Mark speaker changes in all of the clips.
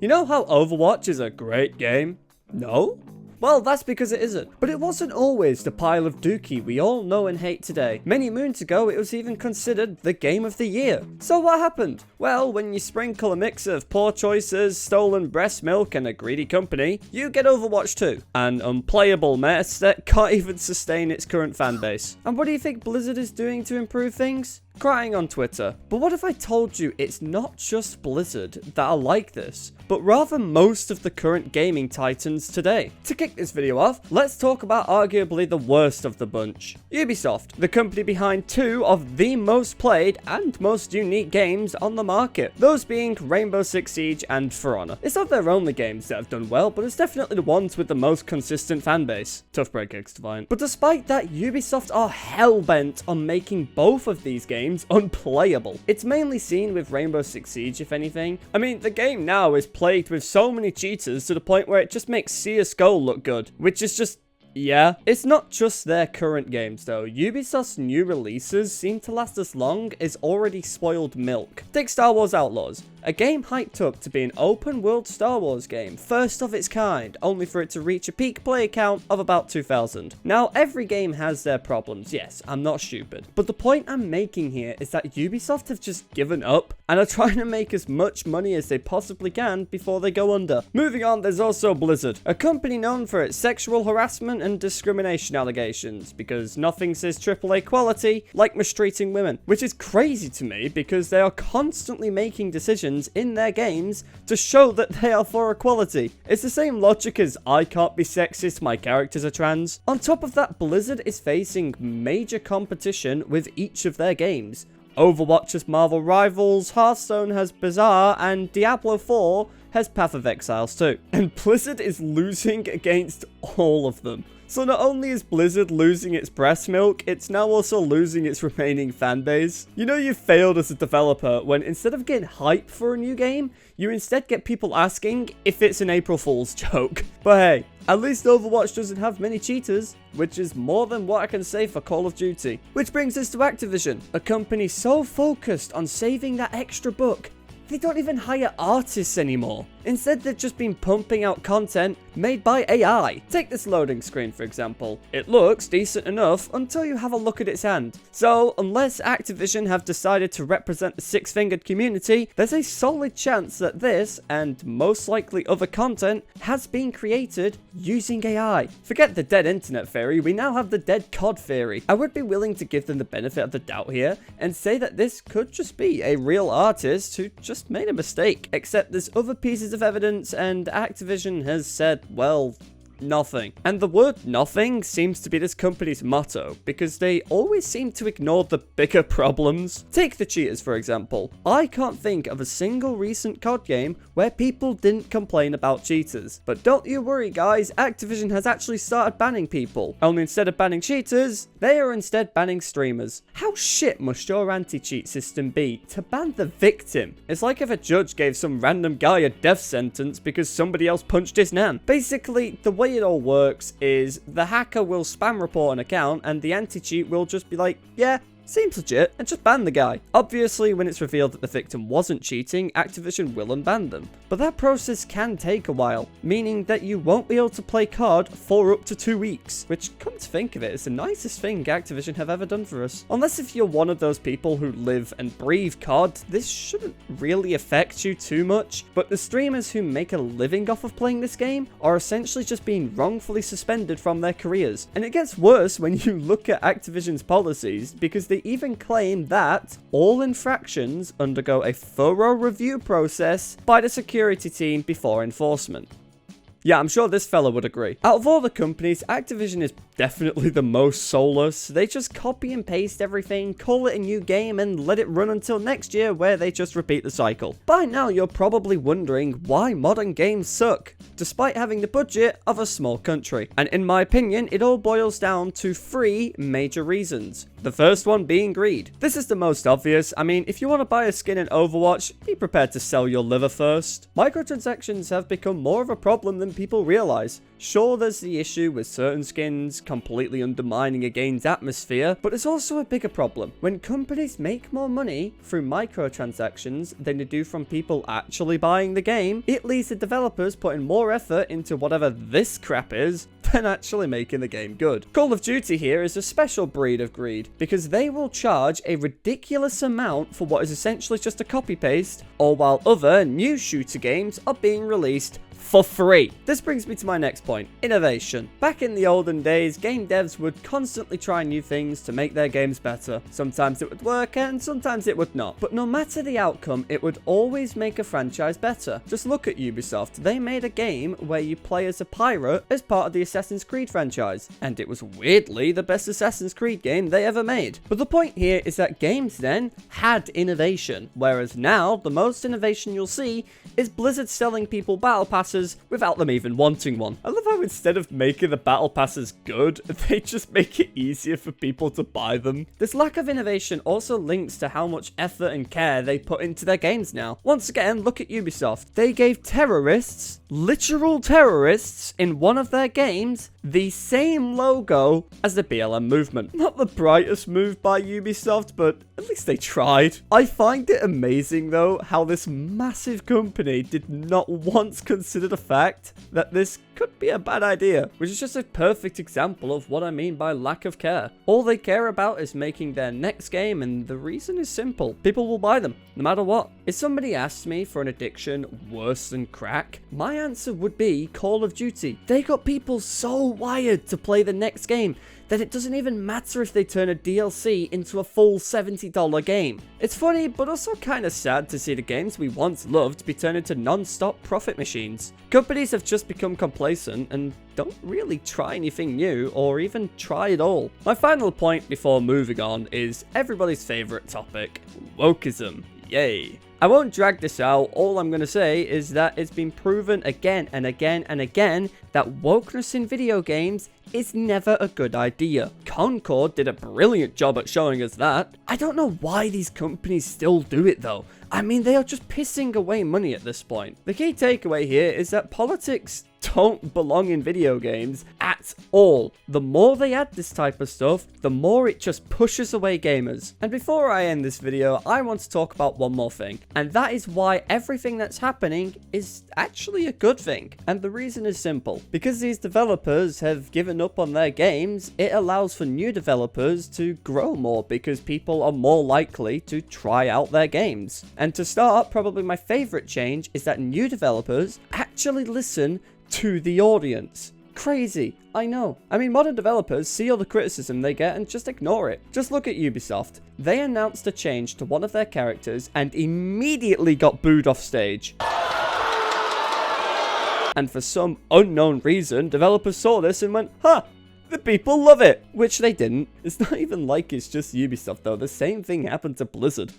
Speaker 1: You know how Overwatch is a great game? No? Well, that's because it isn't. But it wasn't always the pile of dookie we all know and hate today. Many moons ago, it was even considered the game of the year. So what happened? Well, when you sprinkle a mix of poor choices, stolen breast milk, and a greedy company, you get Overwatch 2. An unplayable mess that can't even sustain its current fanbase. And what do you think Blizzard is doing to improve things? Crying on Twitter. But what if I told you it's not just Blizzard that are like this, but rather most of the current gaming titans today? To kick this video off, let's talk about arguably the worst of the bunch. Ubisoft, the company behind two of the most played and most unique games on the market, those being Rainbow Six Siege and For Honor. It's not their only games that have done well, but it's definitely the ones with the most consistent fanbase. Tough break, X-Defiant. But despite that, Ubisoft are hell-bent on making both of these games unplayable. It's mainly seen with Rainbow Six Siege, if anything. I mean, the game now is plagued with so many cheaters to the point where it just makes CSGO look good, which is just... yeah. It's not just their current games though. Ubisoft's new releases seem to last as long as already spoiled milk. Take Star Wars Outlaws, a game hyped up to be an open world Star Wars game, first of its kind, only for it to reach a peak player count of about 2,000. Now, every game has their problems, yes, I'm not stupid. But the point I'm making here is that Ubisoft have just given up and are trying to make as much money as they possibly can before they go under. Moving on, there's also Blizzard, a company known for its sexual harassment and discrimination allegations, because nothing says AAA quality like mistreating women, which is crazy to me because they are constantly making decisions in their games to show that they are for equality. It's the same logic as I can't be sexist, my characters are trans. On top of that, Blizzard is facing major competition with each of their games. Overwatch has Marvel Rivals, Hearthstone has Bizarre, and Diablo 4 has Path of Exiles too. And Blizzard is losing against all of them. So not only is Blizzard losing its breast milk, it's now also losing its remaining fanbase. You know you've failed as a developer when instead of getting hype for a new game, you instead get people asking if it's an April Fool's joke. But hey, at least Overwatch doesn't have many cheaters, which is more than what I can say for Call of Duty. Which brings us to Activision, a company so focused on saving that extra buck, they don't even hire artists anymore. Instead, they've just been pumping out content made by AI. Take this loading screen, for example. It looks decent enough until you have a look at its hand. So, unless Activision have decided to represent the six-fingered community, there's a solid chance that this, and most likely other content, has been created using AI. Forget the dead internet theory, we now have the dead COD theory. I would be willing to give them the benefit of the doubt here, and say that this could just be a real artist who just made a mistake. Except there's other pieces of evidence, and Activision has said, well, nothing. And the word nothing seems to be this company's motto, because they always seem to ignore the bigger problems. Take the cheaters, for example. I can't think of a single recent COD game where people didn't complain about cheaters. But don't you worry, guys, Activision has actually started banning people. Only instead of banning cheaters, they are instead banning streamers. How shit must your anti-cheat system be to ban the victim? It's like if a judge gave some random guy a death sentence because somebody else punched his nan. Basically, the way it all works is the hacker will spam report an account and the anti-cheat will just be like, yeah, seems legit, and just ban the guy. Obviously, when it's revealed that the victim wasn't cheating, Activision will unban them. But that process can take a while, meaning that you won't be able to play COD for up to 2 weeks, which, come to think of it, is the nicest thing Activision have ever done for us. Unless if you're one of those people who live and breathe COD, this shouldn't really affect you too much, but the streamers who make a living off of playing this game are essentially just being wrongfully suspended from their careers. And it gets worse when you look at Activision's policies, because they even claim that all infractions undergo a thorough review process by the security team before enforcement. Yeah, I'm sure this fella would agree. Out of all the companies, Activision is definitely the most soulless. They just copy and paste everything, call it a new game, and let it run until next year where they just repeat the cycle. By now, you're probably wondering why modern games suck, despite having the budget of a small country. And in my opinion, it all boils down to 3 major reasons. The first one being greed. This is the most obvious. I mean, if you want to buy a skin in Overwatch, be prepared to sell your liver first. Microtransactions have become more of a problem than people realize. Sure, there's the issue with certain skins completely undermining a game's atmosphere, but there's also a bigger problem. When companies make more money through microtransactions than they do from people actually buying the game, it leaves the developers putting more effort into whatever this crap is than actually making the game good. Call of Duty here is a special breed of greed, because they will charge a ridiculous amount for what is essentially just a copy-paste, all while other new shooter games are being released for free. This brings me to my next point, innovation. Back in the olden days, game devs would constantly try new things to make their games better. Sometimes it would work and sometimes it would not. But no matter the outcome, it would always make a franchise better. Just look at Ubisoft. They made a game where you play as a pirate as part of the Assassin's Creed franchise. And it was weirdly the best Assassin's Creed game they ever made. But the point here is that games then had innovation. Whereas now, the most innovation you'll see is Blizzard selling people battle passes without them even wanting one. I love how instead of making the battle passes good, they just make it easier for people to buy them. This lack of innovation also links to how much effort and care they put into their games now. Once again, look at Ubisoft. They gave terrorists, literal terrorists, in one of their games the same logo as the BLM movement. Not the brightest move by Ubisoft, but at least they tried. I find it amazing though how this massive company did not once consider the fact that this could be a bad idea, which is just a perfect example of what I mean by lack of care. All they care about is making their next game, and the reason is simple. People will buy them, no matter what. If somebody asked me for an addiction worse than crack, my answer would be Call of Duty. They got people so wired to play the next game that it doesn't even matter if they turn a DLC into a full $70 game. It's funny, but also kind of sad to see the games we once loved be turned into non-stop profit machines. Companies have just become complacent and don't really try anything new or even try at all. My final point before moving on is everybody's favorite topic, wokeism. Yay. I won't drag this out. All I'm going to say is that it's been proven again and again and again that wokeness in video games is never a good idea. Concord did a brilliant job at showing us that. I don't know why these companies still do it though. I mean, they are just pissing away money at this point. The key takeaway here is that politics don't belong in video games at all. The more they add this type of stuff, the more it just pushes away gamers. And before I end this video, I want to talk about one more thing, and that is why everything that's happening is actually a good thing. And the reason is simple. Because these developers have given up on their games, it allows for new developers to grow more because people are more likely to try out their games. And to start, probably my favorite change is that new developers actually listen to the audience. Crazy, I know. I mean, modern developers see all the criticism they get and just ignore it. Just look at Ubisoft. They announced a change to one of their characters and immediately got booed off stage. And for some unknown reason, developers saw this and went, huh, the people love it, which they didn't. It's not even like it's just Ubisoft though. The same thing happened to Blizzard.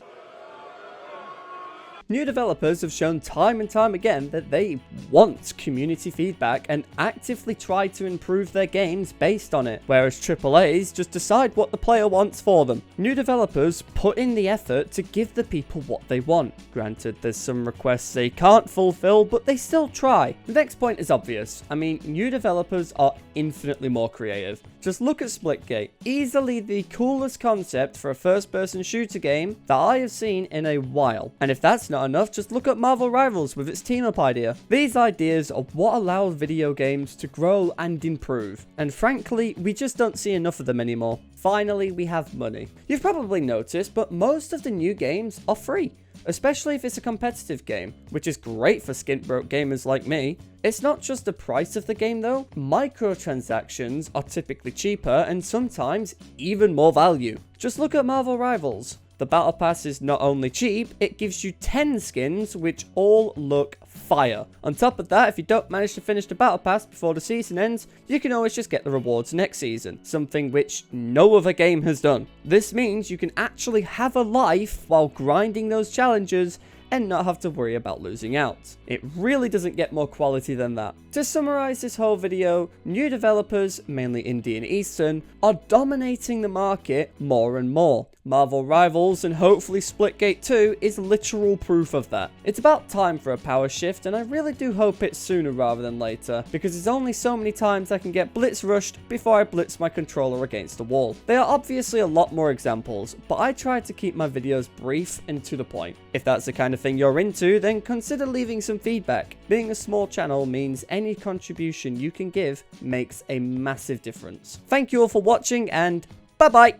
Speaker 1: New developers have shown time and time again that they want community feedback and actively try to improve their games based on it, whereas AAAs just decide what the player wants for them. New developers put in the effort to give the people what they want. Granted, there's some requests they can't fulfill, but they still try. The next point is obvious. I mean, new developers are infinitely more creative. Just look at Splitgate. Easily the coolest concept for a first-person shooter game that I have seen in a while. And if that's not enough, just look at Marvel Rivals with its team-up idea. These ideas are what allow video games to grow and improve. And frankly, we just don't see enough of them anymore. Finally, we have money. You've probably noticed, but most of the new games are free. Especially if it's a competitive game, which is great for skint-broke gamers like me. It's not just the price of the game though. Microtransactions are typically cheaper and sometimes even more value. Just look at Marvel Rivals. The battle pass is not only cheap, it gives you 10 skins which all look fire. On top of that, if you don't manage to finish the battle pass before the season ends, you can always just get the rewards next season, something which no other game has done. This means you can actually have a life while grinding those challenges and not have to worry about losing out. It really doesn't get more quality than that. To summarize this whole video, new developers, mainly indie and Eastern, are dominating the market more and more. Marvel Rivals and hopefully Splitgate 2 is literal proof of that. It's about time for a power shift, and I really do hope it's sooner rather than later, because there's only so many times I can get blitz rushed before I blitz my controller against the wall. There are obviously a lot more examples, but I try to keep my videos brief and to the point. If that's the kind of thing you're into, then consider leaving some feedback. Being a small channel means any contribution you can give makes a massive difference. Thank you all for watching, and bye bye!